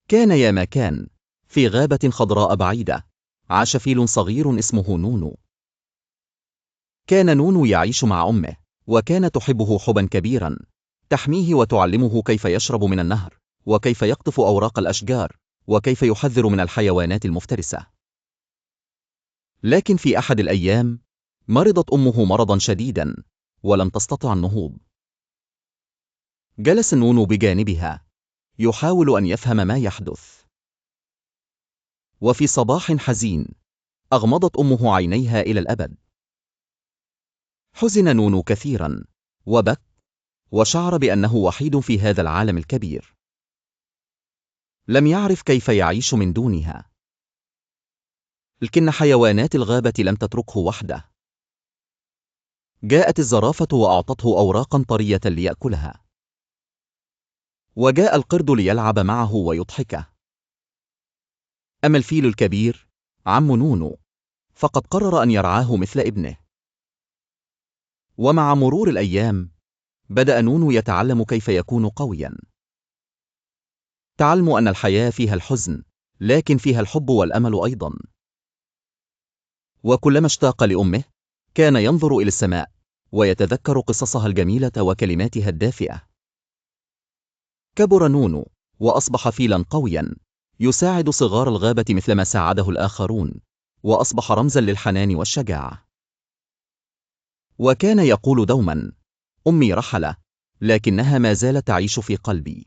كان يا ما كان، في غابة خضراء بعيدة، عاش فيل صغير اسمه نونو. كان نونو يعيش مع أمه، وكان تحبه حبا كبيرا، تحميه وتعلمه كيف يشرب من النهر، وكيف يقطف أوراق الأشجار، وكيف يحذر من الحيوانات المفترسة. لكن في أحد الأيام، مرضت أمه مرضا شديدا، ولم تستطع النهوض. جلس نونو بجانبها، يحاول أن يفهم ما يحدث. وفي صباح حزين، أغمضت أمه عينيها إلى الأبد. حزن نونو كثيرا، وبكى، وشعر بأنه وحيد في هذا العالم الكبير. لم يعرف كيف يعيش من دونها. لكن حيوانات الغابة لم تتركه وحده. جاءت الزرافة وأعطته أوراقا طرية ليأكلها. وجاء القرد ليلعب معه ويضحكه. أما الفيل الكبير، عم نونو، فقد قرر أن يرعاه مثل ابنه. ومع مرور الأيام، بدأ نونو يتعلم كيف يكون قويا. تعلم أن الحياة فيها الحزن، لكن فيها الحب والأمل أيضا. وكلما اشتاق لأمه، كان ينظر إلى السماء، ويتذكر قصصها الجميلة وكلماتها الدافئة. كبر نونو، وأصبح فيلا قويا، يساعد صغار الغابة مثلما ساعده الآخرون، وأصبح رمزا للحنان والشجاعة. وكان يقول دوما: أمي رحل، لكنها ما زالت تعيش في قلبي.